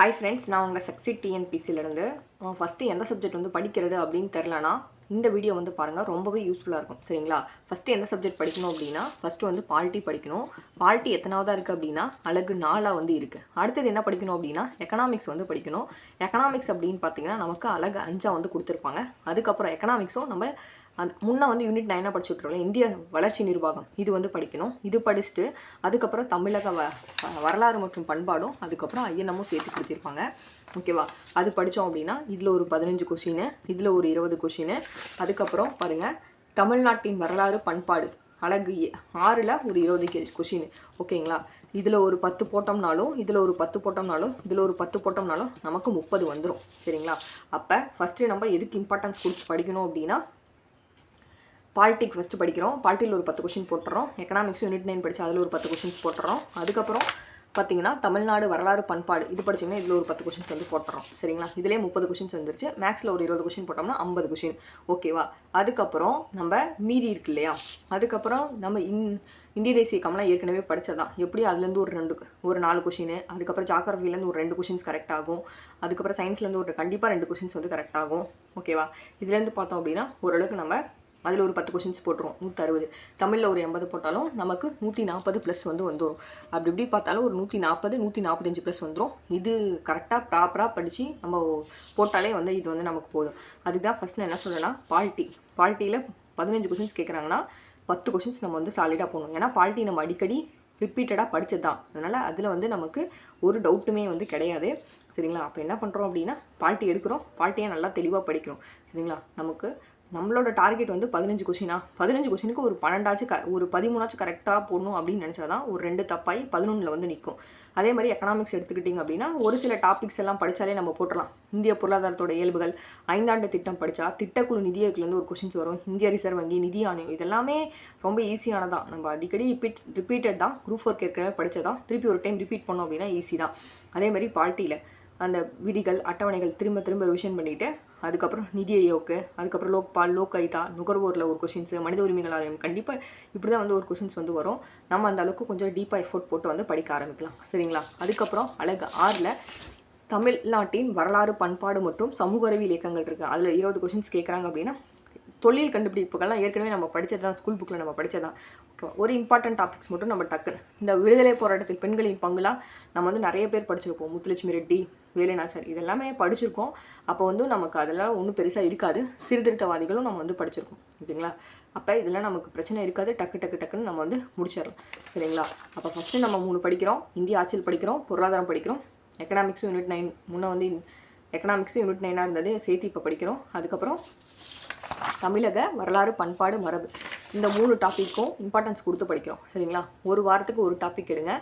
Hi friends, நான் உங்கள் சக்சிட் டிஎன்பிசியிலேருந்து first எந்த சப்ஜெக்ட் வந்து படிக்கிறது அப்படின்னு தெரிலனா இந்த வீடியோ வந்து பாருங்கள், ரொம்பவே யூஸ்ஃபுல்லாக இருக்கும். சரிங்களா? ஃபஸ்ட்டு எந்த சப்ஜெக்ட் படிக்கணும் அப்படின்னா ஃபஸ்ட்டு வந்து பாலிட்டி படிக்கணும். பாலிட்டி எத்தனாவதாக இருக்குது அப்படின்னா அழகு 4 வந்து இருக்குது. அடுத்தது என்ன படிக்கணும் அப்படின்னா எக்கனாமிக்ஸ் வந்து படிக்கணும். எக்கனாமிக்ஸ் அப்படின்னு பார்த்தீங்கன்னா நமக்கு அழகு 5 வந்து கொடுத்துருப்பாங்க. அதுக்கப்புறம் எக்கனாமிக்ஸும் நம்ம முன்னே வந்து யூனிட் 9 படிச்சுட்ருக்கோம், இந்திய வளர்ச்சி நிர்வாகம், இது வந்து படிக்கணும். இது படிச்சுட்டு அதுக்கப்புறம் தமிழக வரலாறு மற்றும் பண்பாடும் அதுக்கப்புறம் ஐஎன்எம்மும் சேர்த்து கொடுத்திருப்பாங்க. ஓகேவா? அது படித்தோம் அப்படின்னா இதில் ஒரு 15 கொஷின், இதில் ஒரு 20 கொஷின். அதுக்கப்புறம் பாருங்கள், தமிழ்நாட்டின் வரலாறு பண்பாடு அழகு 6ல் ஒரு 20 கொஷின். ஓகேங்களா? இதில் ஒரு 10 போட்டோம்னாலும் இதில் ஒரு 10 போட்டோம்னாலும் இதில் ஒரு 10 போட்டோம்னாலும் நமக்கு 30 வந்துடும். சரிங்களா? அப்போ ஃபஸ்ட்டு நம்ம எதுக்கு இம்பார்ட்டன்ஸ் கொடுத்து படிக்கணும் அப்படின்னா பாலிட்டிக் ஃபஸ்ட்டு படிக்கிறோம். பாலிட்டியில் ஒரு 10 கொஷின் போட்டுறோம். எக்கனாமிக்ஸ் யூனிட் 9 படித்து அதில் ஒரு 10 கொஷின்ஸ் போட்டுறோம். அதுக்கப்புறம் பார்த்தீங்கன்னா தமிழ்நாடு வரலாறு பண்பாடு இது படிச்சிங்கன்னா இதில் ஒரு 10 கொஷின்ஸ் வந்து போட்டுறோம். சரிங்களா? இதிலே 30 கொஷின்ஸ் வந்துருச்சு. மேக்ஸில் ஒரு 20 கொஷின் போட்டோம்னா 50 கொஷின். ஓகேவா? அதுக்கப்புறம் நம்ம மீதி இருக்கு இல்லையா, அதுக்கப்புறம் நம்ம இந்திய தேசிய கமலாம் ஏற்கனவே படித்ததான். எப்படி அதுலேருந்து ஒரு 4 கொஷின், அதுக்கப்புறம் ஜாகிரஃபிலேருந்து ஒரு 2 கொஷின்ஸ் கரெக்ட் ஆகும். அதுக்கப்புறம் சயின்ஸ்லேருந்து கண்டிப்பாக 2 கொஷின்ஸ் வந்து கரெக்ட் ஆகும். ஓகேவா? இதுலேருந்து பார்த்தோம் அப்படின்னா ஓரளவுக்கு நம்ம அதில் ஒரு 10 கொஷின்ஸ் போட்டுருவோம். 160. தமிழில் ஒரு 80 போட்டாலும் நமக்கு 140 ப்ளஸ் வந்து வந்துடும். அப்படி இப்படி பார்த்தாலும் ஒரு 140 145 ப்ளஸ் வந்துடும். இது கரெக்டாக ப்ராப்பராக படித்து நம்ம போட்டாலே வந்து இது வந்து நமக்கு போதும். அதுதான் ஃபஸ்ட் நான் என்ன சொல்கிறேன்னா பாலிட்டியில் 15 கொஷின்ஸ் கேட்குறாங்கன்னா 10 கொஷின்ஸ் நம்ம வந்து சாலிடாக போகணும். ஏன்னா பாலிட்டி நம்ம அடிக்கடி ரிப்பீட்டடாக படித்தது தான். அதனால் அதில் வந்து நமக்கு ஒரு டவுட்டுமே வந்து கிடையாது. சரிங்களா? அப்போ என்ன பண்ணுறோம் அப்படின்னா பாலிட்டி எடுக்கிறோம், பாலிட்டியை நல்லா தெளிவாக படிக்கிறோம். சரிங்களா? நம்மளோட டார்கெட் வந்து 15 கொஷினா, 15 கொஷினுக்கு ஒரு 12 ஒரு 13 கரெக்டாக போடணும் அப்படின்னு நினச்சாதான் ஒரு 2 தப்பாகி 11 வந்து நிற்கும். அதே மாதிரி எக்கனாமிக்ஸ் எடுத்துக்கிட்டிங்க அப்படின்னா ஒரு சில டாபிக்ஸ் எல்லாம் படித்தாலே நம்ம போட்டுடலாம். இந்திய பொருளாதாரத்தோட இயல்புகள், 5ஆண்டு திட்டம் படித்தா திட்டக்குழு நிதியக்குலேருந்து ஒரு கொஷின்ஸ் வரும். இந்திய ரிசர்வ் வங்கி, நிதி ஆணையம், இதெல்லாமே ரொம்ப ஈஸியானதான். நம்ம அடிக்கடி ரிப்பீட்டட் தான். குரூப் 4 ஏற்கனவே படித்ததான் திருப்பி ஒரு டைம் ரிப்பீட் பண்ணோம் அப்படின்னா ஈஸி தான். அதே மாதிரி பாலிட்டியில் அந்த விதிகள் அட்டவணைகள் திரும்ப ரிவிஷன் பண்ணிவிட்டு அதுக்கப்புறம் நிதி ஆயோக்கு, அதுக்கப்புறம் லோக்பால், லோக் ஆயுதா, நுகர்வோரில் ஒரு கொஷின்ஸ், மனித உரிமைகள் ஆணையம், கண்டிப்பாக இப்படி தான் வந்து ஒரு கொஷின்ஸ் வந்து வரும். நம்ம அந்த அளவுக்கு கொஞ்சம் டீப்பாக எஃபோர்ட் போட்டு வந்து படிக்க ஆரம்பிக்கலாம். சரிங்களா? அதுக்கப்புறம் அழகு 6ல் தமிழ்நாட்டின் வரலாறு பண்பாடு மற்றும் சமூக அறிவியல் இயக்கங்கள் இருக்குது. அதில் 20 கொஷின்ஸ் கேட்குறாங்க அப்படின்னா தொழில் கண்டுபிடிப்புகள்லாம் ஏற்கனவே நம்ம படித்தது தான், ஸ்கூல் புக்கில் நம்ம படித்ததான். ஒரு இம்பார்ட்டன்ட் டாபிக்ஸ் மட்டும் நம்ம டக்குன்னு இந்த விடுதலை போராட்டத்தில் பெண்களின் பங்குலாம் நம்ம வந்து நிறைய பேர் படிச்சிருப்போம். முத்துலட்சுமி ரெட்டி, வேலுநாச்சியார், இதெல்லாமே படிச்சிருக்கோம். அப்போ வந்து நமக்கு அதெல்லாம் ஒன்றும் பெருசாக இருக்காது. சீர்திருத்தவாதிகளும் நம்ம வந்து படிச்சிருக்கோம். ஓகேங்களா? அப்போ இதெல்லாம் நமக்கு பிரச்சனை இருக்காது. டக்குன்னு நம்ம வந்து முடிச்சிடலாம். சரிங்களா? அப்போ ஃபஸ்ட்டு நம்ம 3 படிக்கிறோம். இந்திய ஆட்சியில் படிக்கிறோம், பொருளாதாரம் படிக்கிறோம், எக்கனாமிக்ஸும் யூனிட் 9, முன்னே வந்து எக்கனாமிக்ஸும் யூனிட் 9 இருந்தது, சேர்த்து இப்போ படிக்கிறோம். அதுக்கப்புறம் தமிழக வரலாறு பண்பாடு மரபு, இந்த 3 டாப்பிக்கும் இம்பார்ட்டன்ஸ் கொடுத்து படிக்கிறோம். சரிங்களா? ஒரு வாரத்துக்கு ஒரு டாபிக் எடுங்க,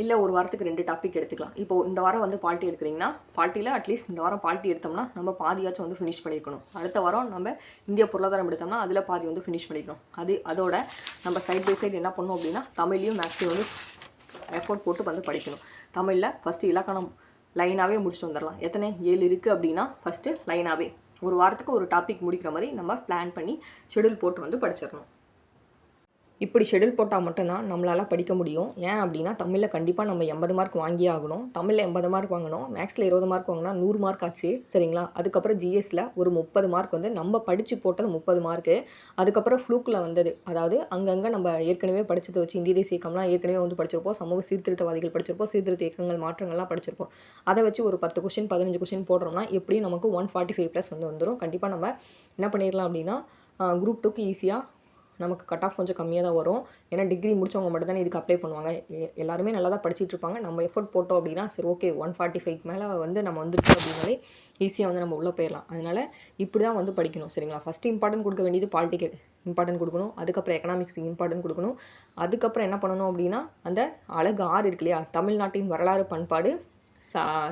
இல்லை ஒரு வாரத்துக்கு 2 டாபிக் எடுத்துக்கலாம். இப்போது இந்த வாரம் வந்து பாலிட்டி எடுக்கிறீங்கன்னா பாலிட்டியில் அட்லீஸ்ட் இந்த வாரம் பாலிட்டி எடுத்தோம்னா நம்ம பாதியாச்சும் வந்து ஃபினிஷ் பண்ணியிருக்கணும். அடுத்த வாரம் நம்ம இந்திய பொருளாதாரம் எடுத்தோம்னா அதில் பாதி வந்து ஃபினிஷ் பண்ணிக்கணும். அதோட நம்ம சைட் பை சைடு என்ன பண்ணணும் அப்படின்னா தமிழ்லையும் மேக்ஸையும் வந்து எஃபோர்ட் போட்டு வந்து படிக்கணும். தமிழில் ஃபஸ்ட்டு இலக்கணம் லைனாகவே முடிச்சுட்டு வந்துடலாம். எத்தனை 7 இருக்குது அப்படின்னா ஃபஸ்ட்டு லைனாகவே ஒரு வாரத்துக்கு ஒரு டாபிக் முடிக்கிற மாதிரி நம்ம பிளான் பண்ணி ஷெடியூல் போட்டு வந்து படிச்சிடணும். இப்படி ஷெடியூல் போட்டால் மட்டும்தான் நம்மளால் படிக்க முடியும். ஏன் அப்படின்னா தமிழில் கண்டிப்பாக நம்ம 80 மார்க் வாங்கியே ஆகணும். தமிழில் 80 மார்க் வாங்கணும், மேக்ஸில் 20 மார்க் வாங்கினா 100 மார்க் ஆச்சு. சரிங்களா? அதுக்கப்புறம் ஜிஎஸ்சில் ஒரு 30 மார்க் வந்து நம்ம படித்து போட்டது 30 மார்க்கு. அதுக்கப்புறம் ஃப்ளூக்கில் வந்தது, அதாவது அங்கங்கே நம்ம ஏற்கனவே படித்ததை வச்சு இந்திய தேசிய இயக்கம்லாம் ஏற்கனவே வந்து படிச்சிருப்போம், சமூக சீர்திருத்தவாதிகள் படிச்சிருப்போம், சீர்திருத்த இயக்கங்கள் மாற்றங்கள்லாம் படிச்சிருப்போம். அதை வச்சு ஒரு 10 கொஷின் 15 கொஷின் போடுறோம்னா எப்படியும் நமக்கு 145 ப்ளஸ் வந்து வந்துடும். கண்டிப்பாக நம்ம என்ன பண்ணிடலாம் அப்படின்னா குரூப் 2க்கு ஈஸியாக நமக்கு கட் ஆஃப் கொஞ்சம் கம்மியாக தான் வரும். ஏன்னா டிகிரி முடித்தவங்க மட்டும் தானே இதுக்கு அப்ளை பண்ணுவாங்க. எல்லாருமே நல்லா தான் படிச்சுட்டு இருப்பாங்க. நம்ம எஃபோர்ட் போட்டோம் அப்படின்னா சரி ஓகே 145 மேலே வந்து நம்ம வந்துருக்கோம் அப்படின்னாலே ஈஸியாக வந்து நம்ம உள்ளே போயிடலாம். அதனால் இப்படி தான் வந்து படிக்கணும். சரிங்களா? ஃபஸ்ட்டு இம்பார்ட்டன்ட் கொடுக்க வேண்டியது பாலிட்டிக்கல் இம்பார்ட்டன்ட் கொடுக்கணும். அதுக்கப்புறம் எக்கனாமிக்ஸ் இம்பார்ட்டன்ட் கொடுக்கணும். அதுக்கப்புறம் என்ன பண்ணணும் அப்படின்னா அந்த அழகு 6 இருக்கு இல்லையா, தமிழ்நாட்டின் வரலாறு பண்பாடு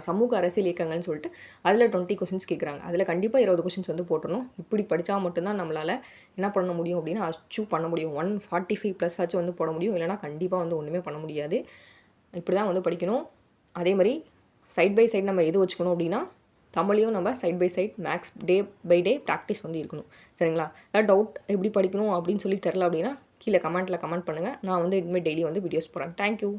சமூக அரசியல் இயக்கங்கள்னு சொல்லிட்டு அதில் 20 கொஷின்ஸ் கேட்குறாங்க. அதில் கண்டிப்பாக 20 கொஷின்ஸ் வந்து போட்டணும். இப்படி படித்தா மட்டும்தான் நம்மளால் என்ன பண்ண முடியும் அப்படின்னா அச்சீவ் பண்ண முடியும். 145 ப்ளஸ் ஆச்சு வந்து போட முடியும். இல்லைனா கண்டிப்பாக வந்து ஒன்றுமே பண்ண முடியாது. இப்படி தான் வந்து படிக்கணும். அதே மாதிரி சைட் பை சைட் நம்ம எது வச்சுக்கணும் அப்படின்னா தமிழையும் நம்ம side by side maths day by day practice வந்து இருக்கணும். சரிங்களா? ஏதாவது டவுட் எப்படி படிக்கணும் அப்படின்னு சொல்லி தெரில அப்படின்னா கீழே கமெண்ட் பண்ணுங்கள். நான் வந்து இனிமேல் டெய்லி வந்து வீடியோஸ் போடுறேன். தேங்க்யூ.